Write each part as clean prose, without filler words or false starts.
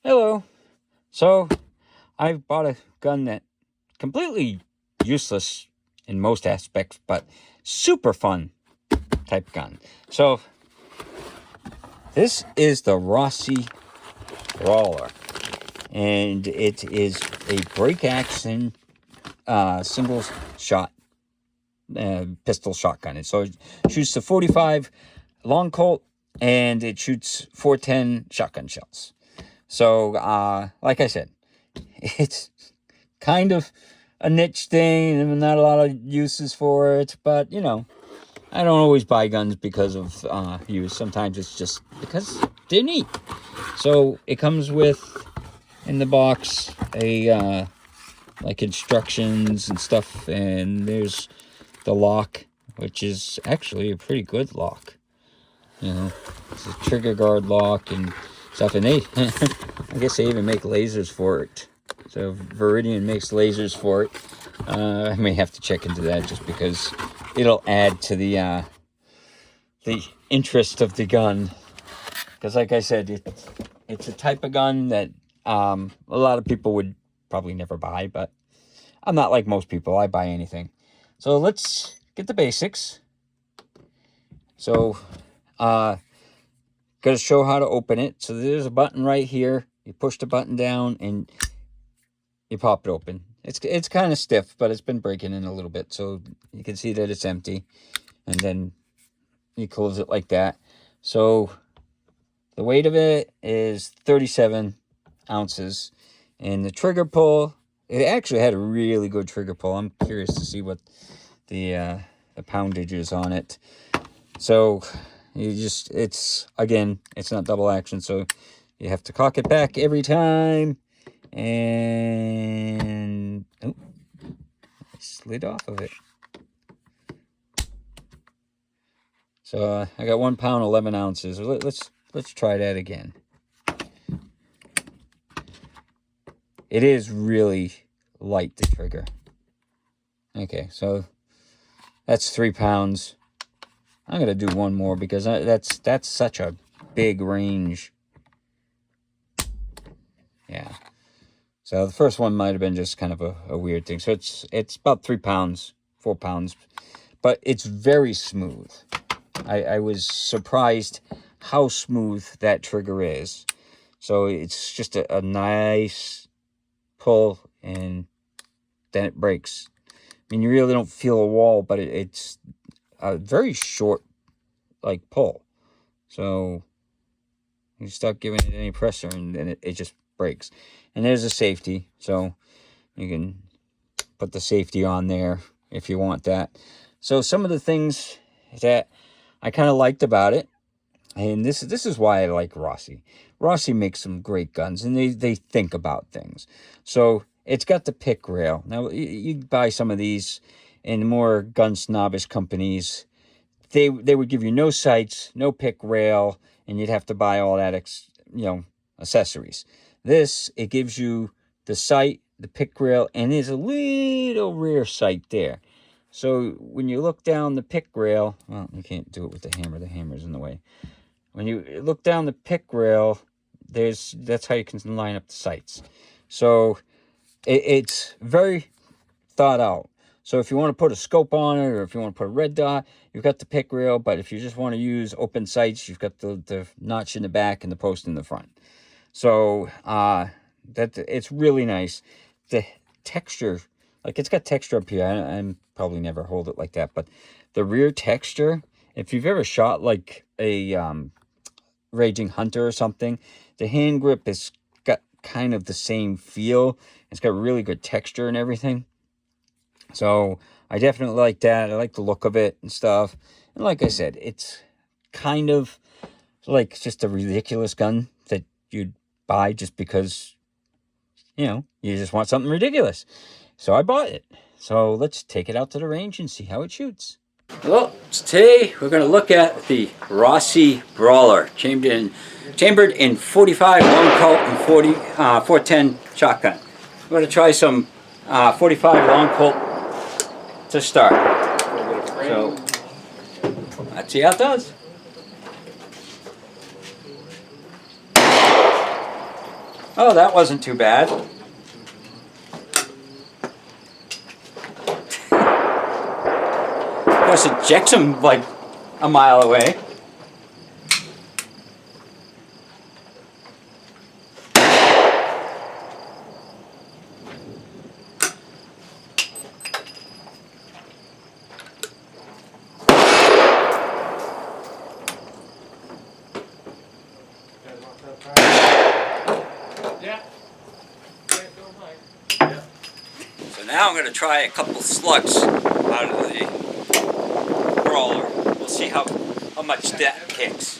Hello. So, I bought a gun that completely useless in most aspects, but super fun type gun. So, this is the Rossi Brawler, and it is a break action single shot pistol shotgun. And so it shoots the 45 long colt, and it shoots 410 shotgun shells. So, like I said, it's kind of a niche thing and not a lot of uses for it, but I don't always buy guns because of use. Sometimes it's just because they're neat. So it comes with, in the box, a like instructions and stuff, and there's the lock, which is actually a pretty good lock. It's a trigger guard lock and stuff, and they I guess they even make lasers for it. So Viridian makes lasers for it. I may have to check into that just because it'll add to the interest of the gun. Because like I said, it's a type of gun that a lot of people would probably never buy, but I'm not like most people. I buy anything. So let's get the basics. So, going to show how to open it. So there's a button right here. You push the button down and you pop it open. It's kind of stiff, but it's been breaking in a little bit. So you can see that it's empty. And then you close it like that. So the weight of it is 37 ounces. And the trigger pull, it actually had a really good trigger pull. I'm curious to see what the poundage is on it. So it's not double action, so you have to cock it back every time. And I slid off of it. So I got 1 pound 11 ounces. Let's try that again. It is really light, the trigger. Okay, so that's 3 pounds. I'm gonna do one more because that's such a big range. Yeah. So the first one might have been just kind of a weird thing. So it's about 3 pounds, 4 pounds, but it's very smooth. I was surprised how smooth that trigger is. So it's just a nice pull, and then it breaks. I mean, you really don't feel a wall, but it's a very short, like, pull. So you stop giving it any pressure, and then it just breaks. And there's a safety, so you can put the safety on there if you want that. So some of the things that I kind of liked about it, and this is why I like Rossi. Rossi makes some great guns, and they think about things. So it's got the pick rail. Now, you buy some of these in more gun snobbish companies. They would give you no sights, no pick rail, and you'd have to buy all that accessories. This, it gives you the sight, the pick rail, and there's a little rear sight there. So when you look down the pick rail, well, you can't do it with the hammer. The hammer's in the way. When you look down the pick rail, that's how you can line up the sights. So it's very thought out. So if you want to put a scope on it, or if you want to put a red dot, you've got the pick rail. But if you just want to use open sights, you've got the notch in the back and the post in the front. So that it's really nice. The texture, like, it's got texture up here. I probably never hold it like that, but the rear texture, if you've ever shot like a Raging Hunter or something, the hand grip has got kind of the same feel. It's got really good texture and everything. So I definitely like that. I like the look of it and stuff. And like I said, it's kind of like just a ridiculous gun that you'd buy just because, you just want something ridiculous. So I bought it. So let's take it out to the range and see how it shoots. Well, today we're going to look at the Rossi Brawler, chambered in 45 long colt and 410 shotgun. We're going to try some 45 long colt to start. So let's see how it does. Oh, that wasn't too bad. Of course, it ejects him like a mile away. So now I'm going to try a couple slugs out of the Brawler. We'll see how much that kicks.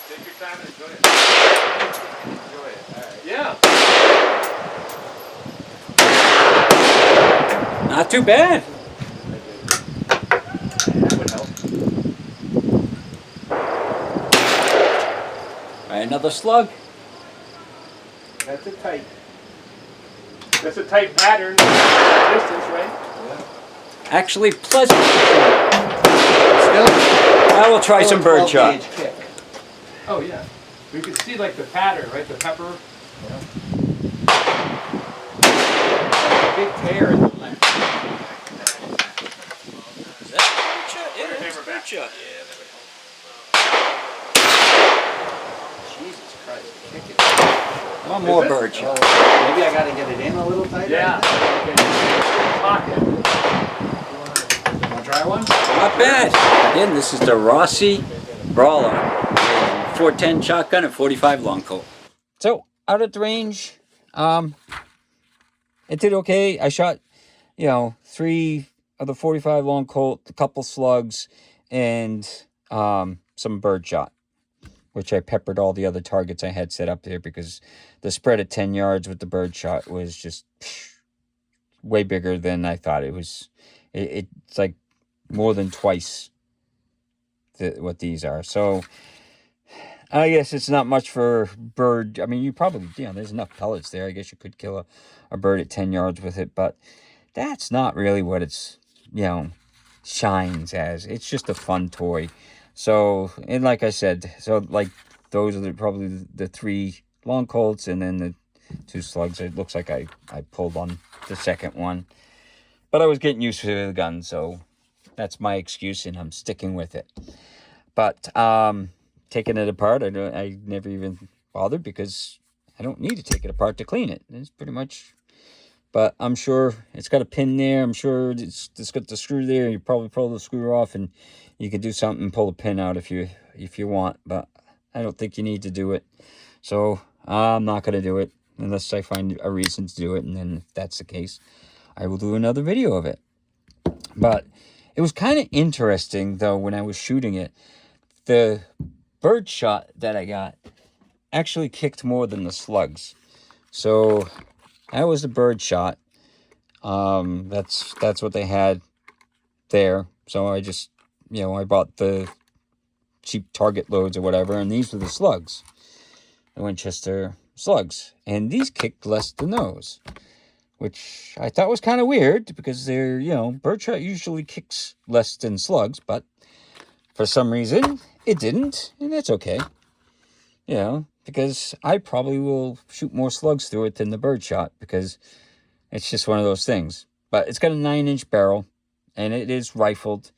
Take your time and enjoy it. Enjoy it. All right. Yeah. Not too bad. That would help. Right, another slug. That's a tight pattern. Distance, right? Yeah. Actually pleasant. Still? I will try some bird shot. Kick. Oh yeah. We can see like the pattern, right? The pepper. Yeah. A big tear in the left. Is that bird shot? Yeah, that's bird shot. Jesus Christ, kick it. One more bird shot. Maybe I gotta get it in a little tighter? Yeah. Pocket. Wanna try one? Not bad. Again, this is the Rossi Brawler. 410 shotgun and 45 long colt. So, out at the range, it did okay. I shot, 3 of the 45 long colt, a couple slugs, and some bird shot, which I peppered all the other targets I had set up there because the spread at 10 yards with the bird shot was just way bigger than I thought it was. It's like more than twice what these are. So I guess it's not much for bird. I mean, you probably, there's enough pellets there. I guess you could kill a bird at 10 yards with it, but that's not really what it's, shines as. It's just a fun toy. So, and like I said, like those are probably the 3 long colts and then the 2 slugs. It looks like I pulled on the second one. But I was getting used to the gun, so that's my excuse, and I'm sticking with it. But taking it apart, I never even bothered because I don't need to take it apart to clean it. It's pretty much... But I'm sure it's got a pin there. I'm sure it's got the screw there. You probably pull the screw off and you can do something and pull the pin out if you want. But I don't think you need to do it. So I'm not going to do it unless I find a reason to do it. And then if that's the case, I will do another video of it. But it was kind of interesting, though, when I was shooting it. The bird shot that I got actually kicked more than the slugs. So... that was the bird shot. That's what they had there. So I just, I bought the cheap Target loads or whatever, and these were the slugs, the Winchester slugs, and these kicked less than those, which I thought was kind of weird because they're, bird shot usually kicks less than slugs, but for some reason it didn't, and that's okay. Because I probably will shoot more slugs through it than the bird shot because it's just one of those things. But it's got a 9-inch barrel, and it is rifled,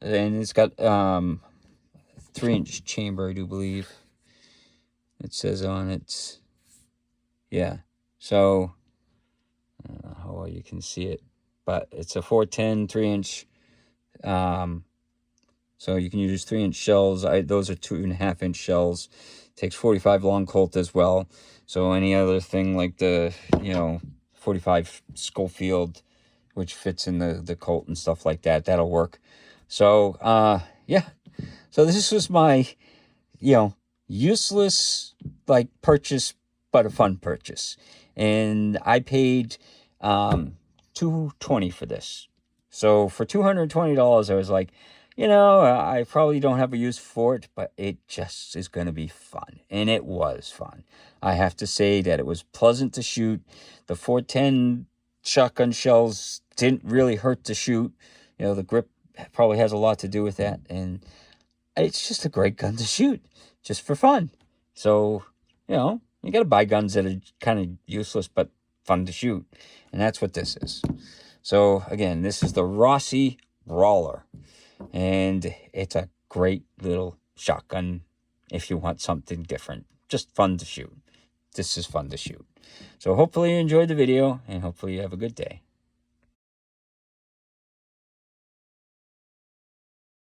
and it's got 3-inch chamber, I do believe. It says on it. Yeah. So, how well you can see it. But it's a 410 3-inch. So you can use 3-inch shells. Those are 2.5-inch shells. Takes 45 long colt as well. So any other thing like the, 45 Schofield, which fits in the colt and stuff like that, that'll work. So, yeah. So this was my, useless, purchase, but a fun purchase. And I paid $220 for this. So for $220, I was like, I probably don't have a use for it, but it just is going to be fun. And it was fun. I have to say that it was pleasant to shoot. The 410 shotgun shells didn't really hurt to shoot. The grip probably has a lot to do with that. And it's just a great gun to shoot, just for fun. So, You got to buy guns that are kind of useless but fun to shoot. And that's what this is. So, again, this is the Rossi Brawler. And it's a great little shotgun if you want something different. Just fun to shoot. This is fun to shoot. So hopefully you enjoyed the video, and hopefully you have a good day.